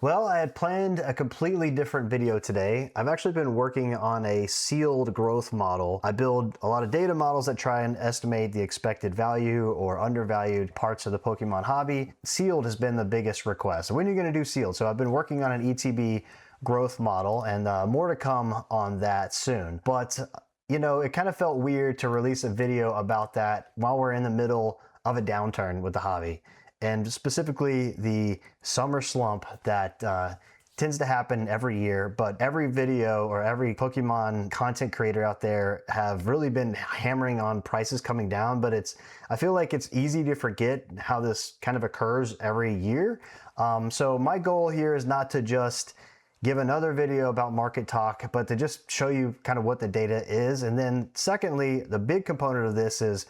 Well, I had planned a completely different video today. I've actually been working on a sealed growth model. I build a lot of data models that try and estimate the expected value or undervalued parts of the Pokemon hobby. Sealed has been the biggest request. When are you going to do sealed? So I've been working on an ETB growth model, and more to come on that soon. But you know, it kind of felt weird to release a video about that while we're in the middle of a downturn with the hobby. And specifically the summer slump that tends to happen every year, but every video or every Pokemon content creator out there have really been hammering on prices coming down, but I feel like it's easy to forget how this kind of occurs every year. So my goal here is not to just give another video about market talk, but to just show you kind of what the data is. And then secondly, the big component of this is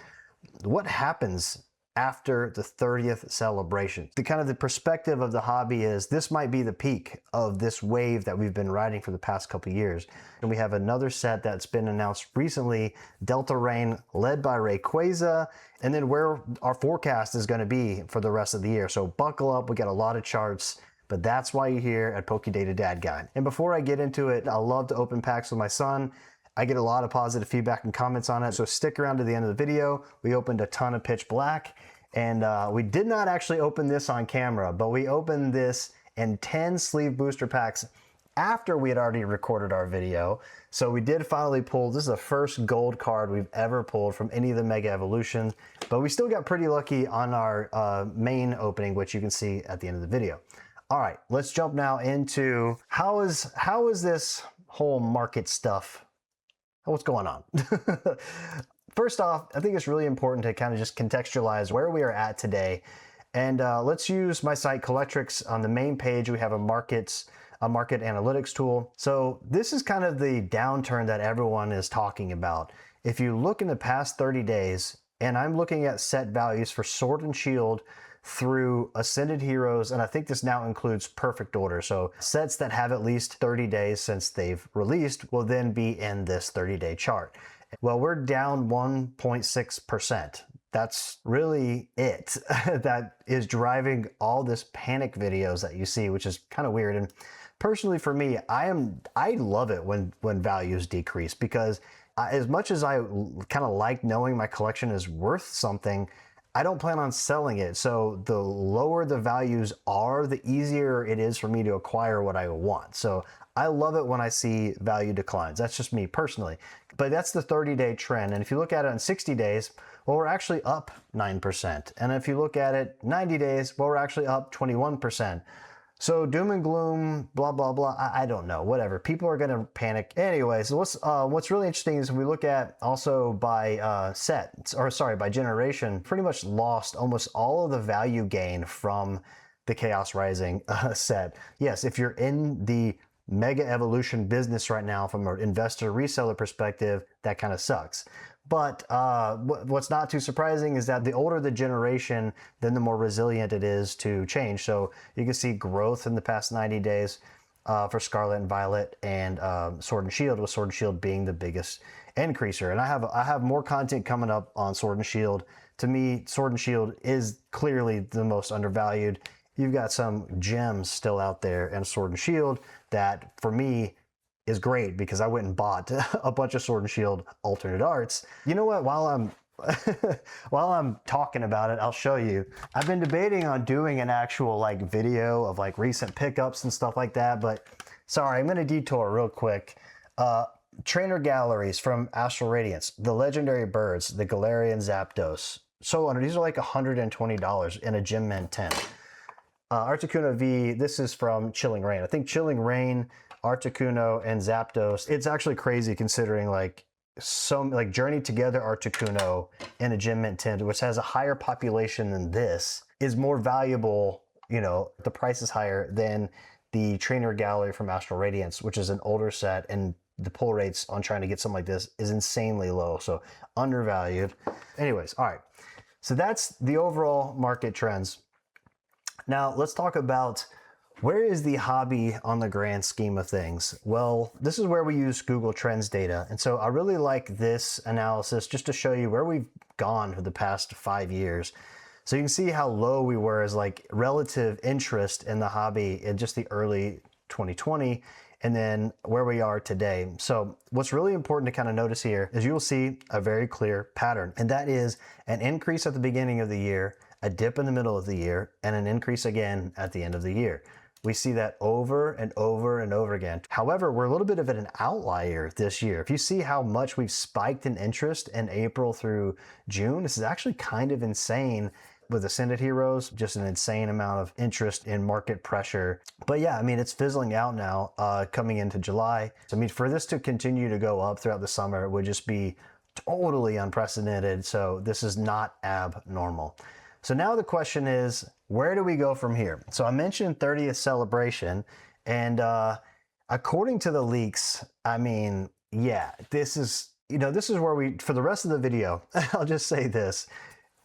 what happens after the 30th celebration. The perspective of the hobby is this might be the peak of this wave that we've been riding for the past couple of years. And we have another set that's been announced recently, Delta Rain, led by Rayquaza, and then where our forecast is going to be for the rest of the year. So buckle up, we got a lot of charts, but that's why you're here at PokéData Dad Guide. And before I get into it, I love to open packs with my son. I get a lot of positive feedback and comments on it, so stick around to the end of the video. We opened a ton of Pitch Black, and we did not actually open this on camera, but we opened this in 10 sleeve booster packs after we had already recorded our video. So we did finally pull, this is the first gold card we've ever pulled from any of the Mega Evolutions, but we still got pretty lucky on our main opening, which you can see at the end of the video. All right, let's jump now into how is this whole market stuff, what's going on? First off, I think it's really important to kind of just contextualize where we are at today. And let's use my site Collectrix. On the main page, we have a market analytics tool. So this is kind of the downturn that everyone is talking about. If you look in the past 30 days, and I'm looking at set values for Sword and Shield through Ascended Heroes, and I think this now includes Perfect Order. So sets that have at least 30 days since they've released will then be in this 30-day chart. Well, we're down 1.6%. That's really it that is driving all this panic videos that you see, which is kind of weird. And personally for me, I love it when values decrease, because as much as I kind of like knowing my collection is worth something, I don't plan on selling it. So the lower the values are, the easier it is for me to acquire what I want. So I love it when I see value declines. That's just me personally. But that's the 30-day trend. And if you look at it in 60 days, well, we're actually up 9%. And if you look at it 90 days, well, we're actually up 21%. So doom and gloom, blah, blah, blah. I don't know, whatever. People are going to panic. Anyway, so what's really interesting is we look at also by by generation, pretty much lost almost all of the value gain from the Chaos Rising set. Yes, if you're in the Mega Evolution business right now from an investor reseller perspective, that kind of sucks. But what's not too surprising is that the older the generation, then the more resilient it is to change. So you can see growth in the past 90 days for Scarlet and Violet, and Sword and Shield, with Sword and Shield being the biggest increaser. And I have more content coming up on Sword and Shield. To me, Sword and Shield is clearly the most undervalued. You've got some gems still out there in Sword and Shield that, for me, is great, because I went and bought a bunch of Sword and Shield alternate arts. You know what? While I'm talking about it, I'll show you. I've been debating on doing an actual video of recent pickups and stuff like that, but sorry, I'm going to detour real quick. Trainer galleries from Astral Radiance, the legendary birds, the Galarian Zapdos. So these are like $120 in a Gem Mint 10. Articuno V, this is from Chilling Reign. I think Chilling Reign, Articuno, and Zapdos, it's actually crazy considering Journey Together Articuno in a Gem Mint 10, which has a higher population than this, is more valuable, you know, the price is higher than the Trainer Gallery from Astral Radiance, which is an older set, and the pull rates on trying to get something like this is insanely low, so undervalued. Anyways, all right, so that's the overall market trends. Now let's talk about where is the hobby on the grand scheme of things. Well, this is where we use Google Trends data. And so I really like this analysis just to show you where we've gone for the past 5 years. So you can see how low we were as like relative interest in the hobby in just the early 2020, and then where we are today. So what's really important to kind of notice here is you'll see a very clear pattern, and that is an increase at the beginning of the year, a dip in the middle of the year, and an increase again at the end of the year. We see that over and over and over again. However, we're a little bit of an outlier this year. If you see how much we've spiked in interest in April through June, this is actually kind of insane. With Ascended Heroes, just an insane amount of interest in market pressure. But yeah, I mean, it's fizzling out now coming into July. So I mean, for this to continue to go up throughout the summer would just be totally unprecedented. So this is not abnormal. So now the question is, where do we go from here? So I mentioned 30th celebration, and according to the leaks, I mean, yeah, this is where we, for the rest of the video, I'll just say this.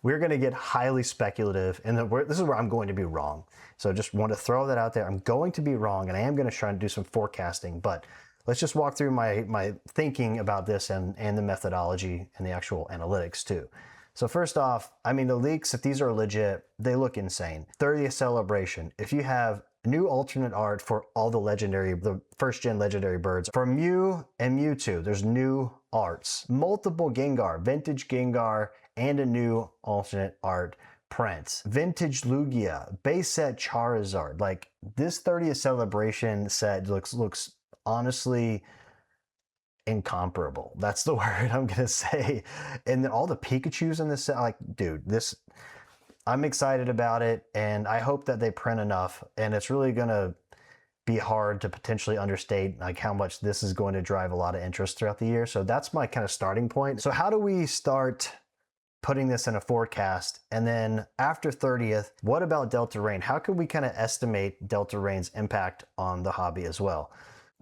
We're going to get highly speculative, and this is where I'm going to be wrong. So just want to throw that out there. I'm going to be wrong, and I am going to try and do some forecasting, but let's just walk through my thinking about this and the methodology and the actual analytics too. So first off, I mean, the leaks, if these are legit, they look insane. 30th celebration. If you have new alternate art for all the first gen legendary birds, for Mew and Mewtwo, there's new arts, multiple Gengar, vintage Gengar, and a new alternate art print. Vintage Lugia, base set Charizard. Like, this 30th celebration set looks honestly incomparable. That's the word I'm gonna say. And then all the Pikachus in this set, like, dude, I'm excited about it, and I hope that they print enough, and it's really gonna be hard to potentially understate like how much this is going to drive a lot of interest throughout the year. So that's my kind of starting point. So how do we start putting this in a forecast? And then after 30th, what about Delta Rain? How can we kind of estimate Delta Rain's impact on the hobby as well?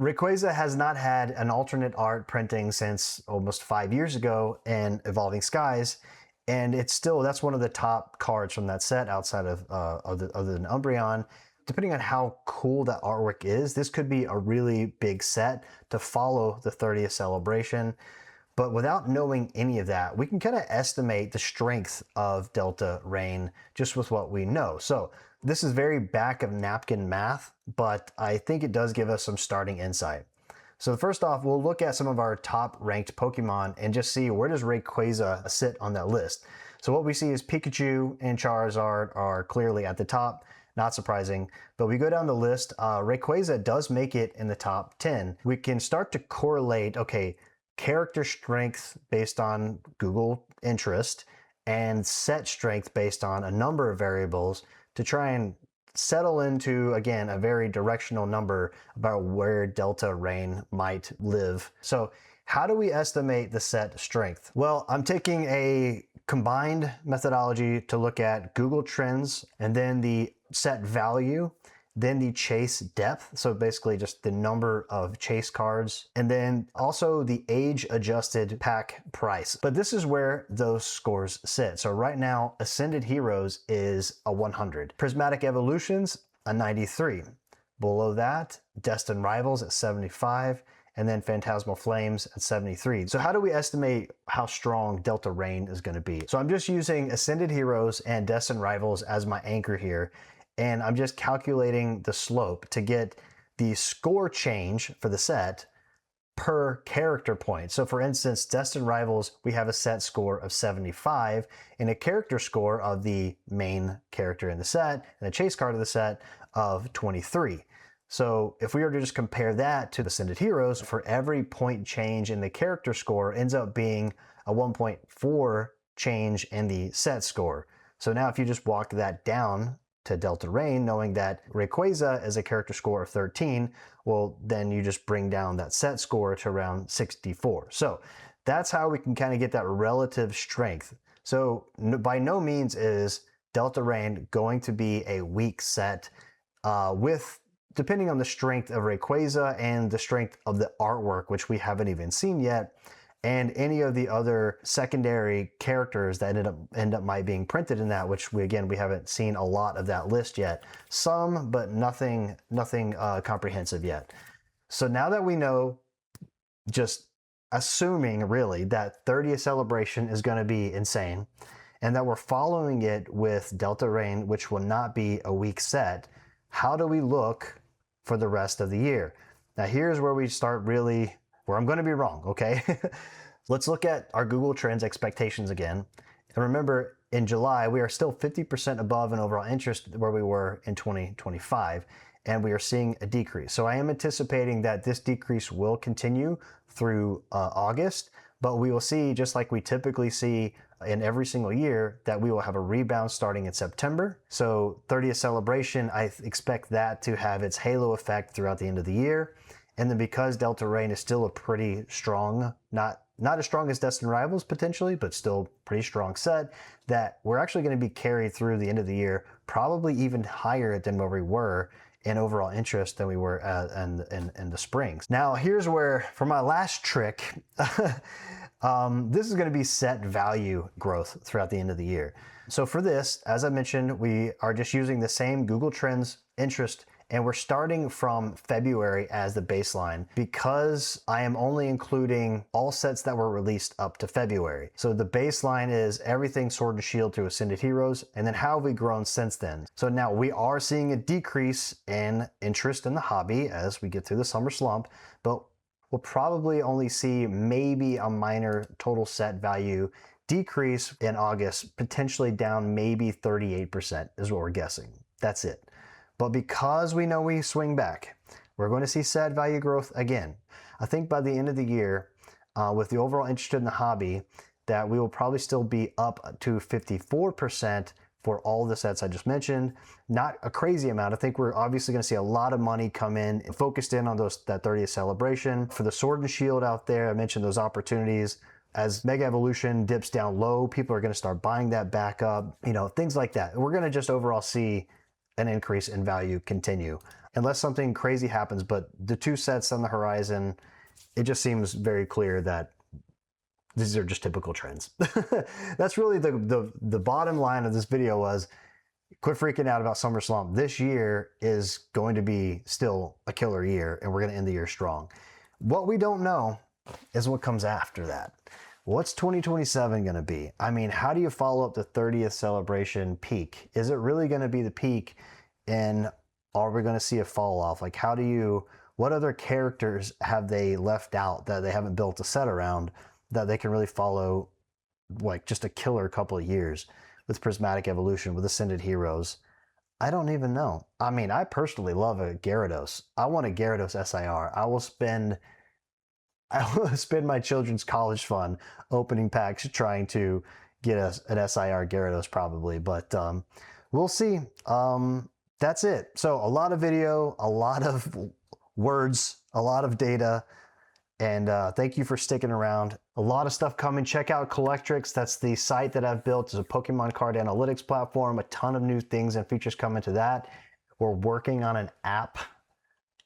Rayquaza has not had an alternate art printing since almost 5 years ago in Evolving Skies, and that's one of the top cards from that set outside of other than Umbreon. Depending on how cool that artwork is, this could be a really big set to follow the 30th celebration. But without knowing any of that, we can kind of estimate the strength of Delta Rain just with what we know. So this is very back of napkin math, but I think it does give us some starting insight. So first off, we'll look at some of our top ranked Pokemon and just see, where does Rayquaza sit on that list? So what we see is Pikachu and Charizard are clearly at the top, not surprising. But we go down the list, Rayquaza does make it in the top 10. We can start to correlate, okay, character strength based on Google interest and set strength based on a number of variables to try and settle into, again, a very directional number about where Delta Rain might live. So how do we estimate the set strength? Well, I'm taking a combined methodology to look at Google Trends and then the set value, then the chase depth, so basically just the number of chase cards, and then also the age-adjusted pack price. But this is where those scores sit. So right now, Ascended Heroes is a 100. Prismatic Evolutions, a 93. Below that, Destined Rivals at 75, and then Phantasmal Flames at 73. So how do we estimate how strong Delta Rain is gonna be? So I'm just using Ascended Heroes and Destined Rivals as my anchor here, and I'm just calculating the slope to get the score change for the set per character point. So for instance, Destined Rivals, we have a set score of 75 and a character score of the main character in the set and a chase card of the set of 23. So if we were to just compare that to the Ascended Heroes, for every point change in the character score ends up being a 1.4 change in the set score. So now if you just walk that down to Delta Rain, knowing that Rayquaza is a character score of 13, well, then you just bring down that set score to around 64. So that's how we can kind of get that relative strength. So by no means is Delta Rain going to be a weak set depending on the strength of Rayquaza and the strength of the artwork, which we haven't even seen yet, and any of the other secondary characters that end up might being printed in that, which we haven't seen a lot of that list yet. Some, but nothing comprehensive yet. So now that we know, just assuming really that 30th celebration is going to be insane, and that we're following it with Delta Rain, which will not be a weak set, how do we look for the rest of the year? Now here's where we start really, where I'm going to be wrong, okay? Let's look at our Google Trends expectations again. And remember, in July, we are still 50% above in overall interest where we were in 2025, and we are seeing a decrease. So I am anticipating that this decrease will continue through August, but we will see, just like we typically see in every single year, that we will have a rebound starting in September. So 30th celebration, I expect that to have its halo effect throughout the end of the year. And then because Delta Rain is still a pretty strong, not as strong as Destined Rivals potentially, but still pretty strong set, that we're actually going to be carried through the end of the year, probably even higher than where we were in overall interest than we were in the springs. Now here's where, for my last trick, this is going to be set value growth throughout the end of the year. So for this, as I mentioned, we are just using the same Google Trends interest, and we're starting from February as the baseline because I am only including all sets that were released up to February. So the baseline is everything Sword and Shield through Ascended Heroes, and then how have we grown since then? So now we are seeing a decrease in interest in the hobby as we get through the summer slump, but we'll probably only see maybe a minor total set value decrease in August, potentially down maybe 38% is what we're guessing. That's it. But because we know we swing back, we're going to see set value growth again. I think by the end of the year, with the overall interest in the hobby, that we will probably still be up to 54% for all the sets I just mentioned. Not a crazy amount. I think we're obviously going to see a lot of money come in, focused in on that 30th celebration. For the Sword and Shield out there, I mentioned those opportunities. As Mega Evolution dips down low, people are going to start buying that back up, things like that. We're going to just overall see an increase in value continue, unless something crazy happens. But the two sets on the horizon, it just seems very clear that these are just typical trends. That's really the bottom line of this video was, quit freaking out about Summer Slump. This year is going to be still a killer year, and we're going to end the year strong. What we don't know is what comes after that. What's 2027 going to be? I mean, how do you follow up the 30th celebration peak? Is it really going to be the peak, and are we going to see a fall off? Like, what other characters have they left out that they haven't built a set around that they can really follow, like, just a killer couple of years with Prismatic Evolution, with Ascended Heroes? I don't even know. I mean, I personally love a Gyarados. I want a Gyarados SIR. I will spend my children's college fund opening packs trying to get an SIR Gyarados probably, but we'll see. That's it. So a lot of video, a lot of words, a lot of data, and thank you for sticking around. A lot of stuff coming. Check out Collectrix. That's the site that I've built. It's a Pokemon card analytics platform. A ton of new things and features coming to that. We're working on an app.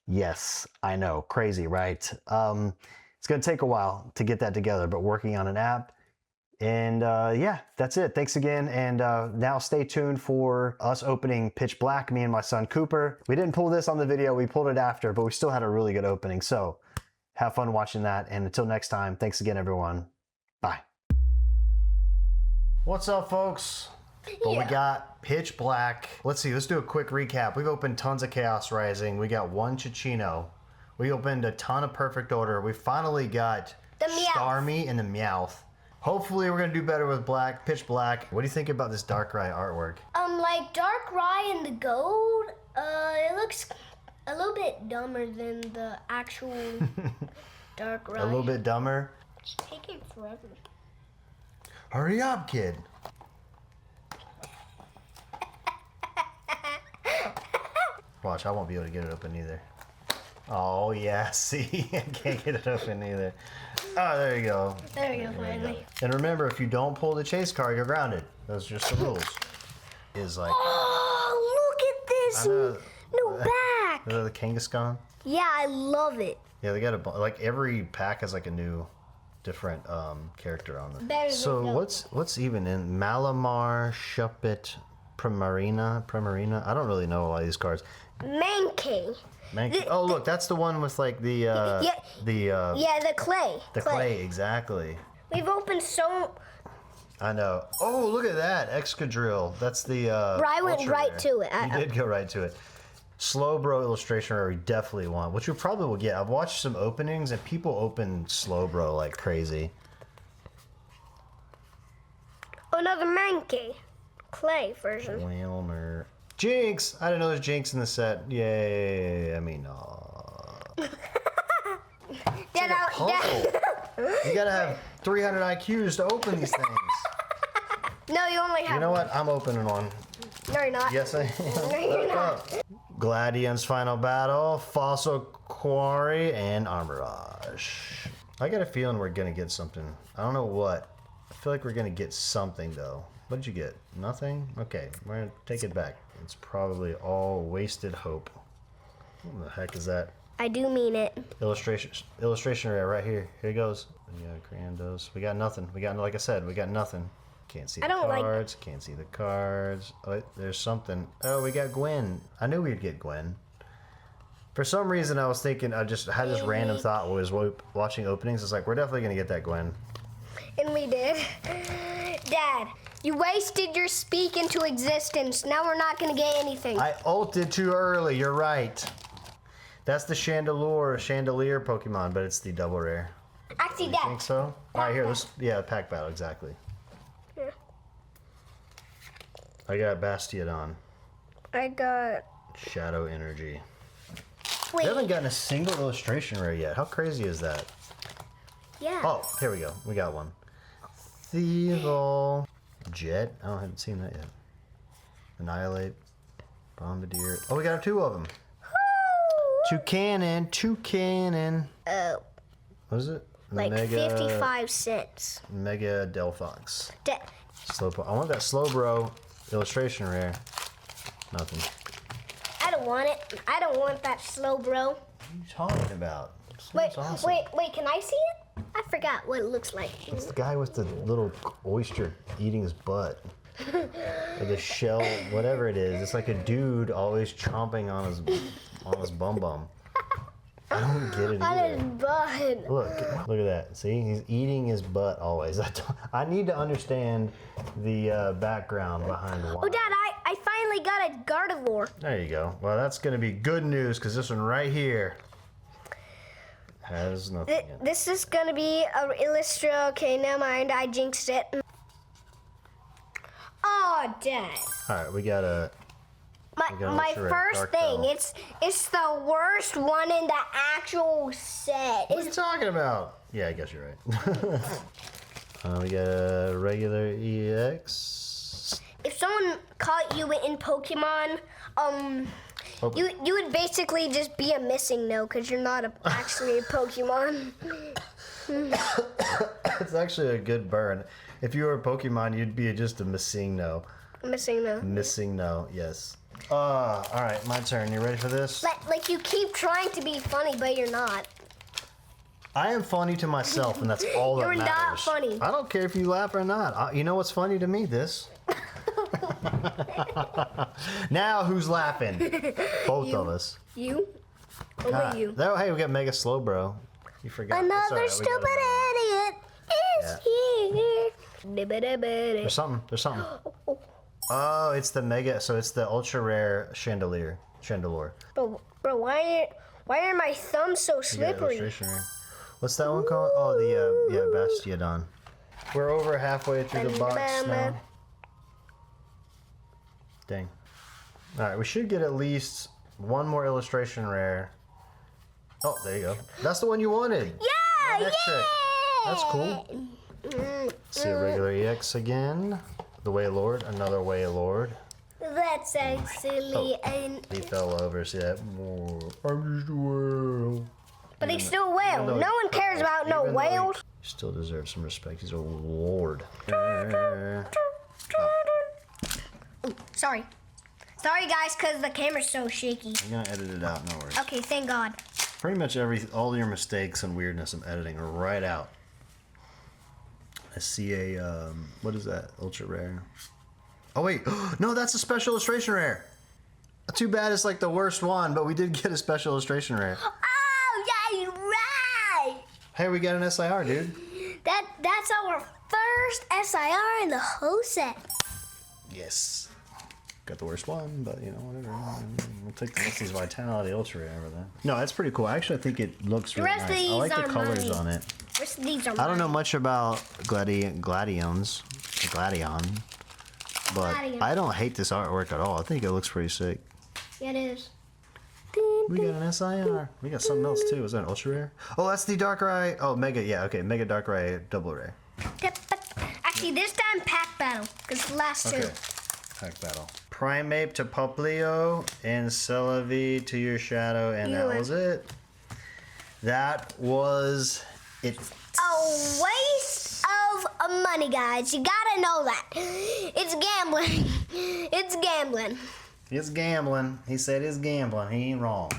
Yes, I know. Crazy, right? It's going to take a while to get that together, but working on an app. And yeah, that's it. Thanks again. And now stay tuned for us opening Pitch Black, me and my son Cooper. We didn't pull this on the video. We pulled it after, but we still had a really good opening. So have fun watching that. And until next time, thanks again, everyone. Bye. What's up, folks? Well, we got Pitch Black. Let's see. Let's do a quick recap. We've opened tons of Chaos Rising. We got one Chichino. We opened a ton of Perfect Order. We finally got the Starmie and the Meowth. Hopefully we're going to do better with Pitch Black. What do you think about this Darkrai artwork? Like Darkrai in the gold, it looks a little bit dumber than the actual Darkrai. A little bit dumber? It's taking forever. Hurry up, kid. Watch, I won't be able to get it open either. Oh, yeah, see? I can't get it open either. Oh, there you go. There you go, finally. And remember, if you don't pull the chase card, you're grounded. Those are just the rules. Oh, look at this new pack. Is that the Kangaskhan? Yeah, I love it. Yeah, they got every pack has like a new different character on them. So what's even in Malamar, Shuppet, Primarina? I don't really know a lot of these cards. Mankey. Oh, look, that's the one with like the clay. The clay, exactly. We've opened so I know. Oh, look at that. Excadrill. That's the I went ultra right rare. to it. You did go right to it. Slowbro illustration rare we definitely want, which we probably will get. I've watched some openings and people open Slowbro like crazy. Another Mankey. Clay version. Whalmer. Jinx! I didn't know there's Jinx in the set. Yay. I mean, Dad, You gotta have 300 IQs to open these things. No, you only have. You know what? I'm opening one. No, you're not. Yes, I am. No, you're not. Gladian's Final Battle, Fossil Quarry, and Armorage. I got a feeling we're gonna get something. I don't know what. I feel like we're gonna get something though. What did you get? Nothing? Okay, we're gonna take it back. It's probably all wasted hope. What the heck is that? I do mean it. Illustration rare right here. Here it goes. We got Grandos. We got nothing. We got, like I said, we got nothing. Can't see the cards. Can't see the cards. Oh, there's something. Oh, we got Gwen. I knew we'd get Gwen. For some reason, I was thinking, I just had this random thought while I was watching openings. It's like, we're definitely going to get that Gwen. And we did. Dad, you wasted your speak into existence. Now we're not going to get anything. I ulted too early. You're right. That's the Chandelier Pokemon, but it's the double rare. Actually, You Dad. think so? All right, here. Let's, yeah, pack battle, exactly. Yeah. I got Bastiodon. I got. Shadow Energy. Wait. We haven't gotten a single illustration rare yet. How crazy is that? Yeah. Oh, here we go. We got one. Thievel. Jet. Oh, I haven't seen that yet. Annihilate. Bombardier. Oh, we got two of them. Two cannon. Oh. What is it? Like Mega, 55 cents. Mega Delphox. Dad. Slowpoke. I want that Slowbro illustration rare. Nothing. I don't want it. I don't want that slow, bro. What are you talking about? Wait, Awesome. wait, can I see it? I forgot what it looks like. It's the guy with the little oyster eating his butt. Or the shell, whatever it is. It's like a dude always chomping on his bum bum. I don't get it On either. his butt. Look at that. See, he's eating his butt always. I need to understand the background behind why. Oh, Dad, I finally got a Gardevoir. There you go. Well, that's going to be good news because this one right here has nothing in it. This is gonna be a Illustra. Okay, never mind. I jinxed it. Oh, Dad. All right, we got a. My first thing. It's the worst one in the actual set. What are you talking about? Yeah, I guess you're right. We got a regular EX. If someone caught you in Pokemon, you would basically just be a missing no because you're not actually a Pokemon. It's actually a good burn. If you were a Pokemon, you'd be just a missing no. Missing no. Missing no, yes. All right, my turn. You ready for this? Like you keep trying to be funny, but you're not. I am funny to myself, and that's all that You're matters. not funny. I don't care if you laugh or not. You know what's funny to me? This. Now who's laughing? Both of us. You? Only you. Hey, we got Mega Slowbro. You forgot. It's all Another right, we stupid got idiot is here. There's something. Oh, it's the Mega. So it's the ultra rare Chandelure. Bro, why are my thumbs so You got slippery? illustration rare. What's that one called? Oh, the Bastiodon. We're over halfway through the box now. Dang. All right, we should get at least one more illustration rare. Oh, there you go. That's the one you wanted. Yeah, Electric. That's cool. See a regular EX again. The Wailord, another Wailord. That's actually He fell over. See that? I'm just a whale. But he's still a whale. though- No one cares about no even though whale. He still deserves some respect. He's a lord. Sorry. Sorry, guys, because the camera's so shaky. I'm gonna edit it out. No worries. Okay, thank God. Pretty much all your mistakes and weirdness I'm editing are right out. I see a what is that? Ultra rare. Oh wait, no, that's a special illustration rare. Too bad it's like the worst one, but we did get a special illustration rare. Oh, yeah, you're right. Hey, we got an SIR, dude. That's our worst SIR in the whole set. Yes. Got the worst one, but you know, whatever. We'll take the Leslie's Vitality Ultra over there. No, that's pretty cool. Actually, I think it looks really rest of nice. I these like the are colors mine. on it. These are I don't know mine. much about Gladion, but Gladion. I don't hate this artwork at all. I think it looks pretty sick. Yeah, it is. We got an SIR. We got something else too. Is that an ultra rare? Oh, that's the Darkrai. Oh, Mega. Yeah, okay. Mega Darkrai double rare. Yep, but actually, this time pack battle, because the last two. Okay. Pack battle. Primeape to Poplio and Celebi to your shadow, and that was it. That was it. A waste of money, guys. You gotta know that. It's gambling. It's gambling. It's gambling. He said it's gambling. He ain't wrong.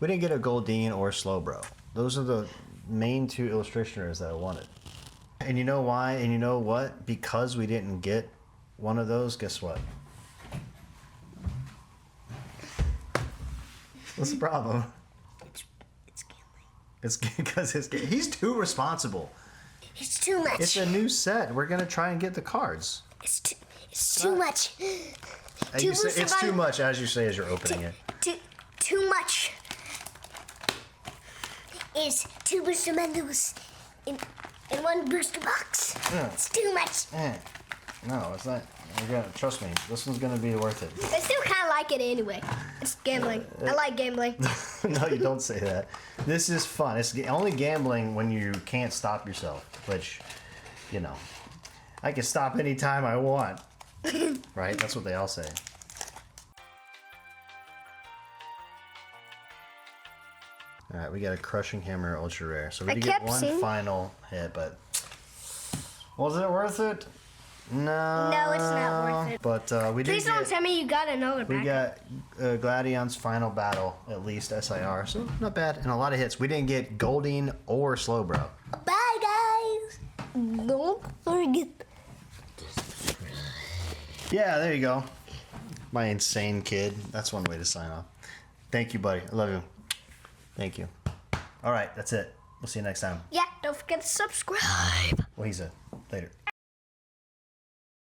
We didn't get a Goldeen or Slowbro. Those are the main two illustrationers that I wanted. And you know why? And you know what? Because we didn't get one of those, guess what? What's the problem? It's gambling. It's because he's too responsible. It's too much. It's a new set. We're gonna try and get the cards. It's too much. And you say, it's too much, as you say as you're opening it. Too much. Is 2 booster menus in one booster box. It's too much. No, it's not. You're gonna trust me. This one's gonna be worth it. I still kind of like it anyway. It's gambling. I like gambling. No, you don't say that. This is fun. It's only gambling when you can't stop yourself, which, you know, I can stop anytime I want. Right? That's what they all say. All right, we got a Crushing Hammer Ultra Rare. So we did get one final hit, but was it worth it? No. No, it's not worth it. But we did. Please don't tell me you got another We back. got Gladion's final battle, at least SIR, so not bad, and a lot of hits. We didn't get Goldeen or Slowbro. Bye, guys. Don't forget. Yeah, there you go. My insane kid. That's one way to sign off. Thank you, buddy. I love you. Thank you. All right, that's it. We'll see you next time. Yeah, don't forget to subscribe. What he said. Later.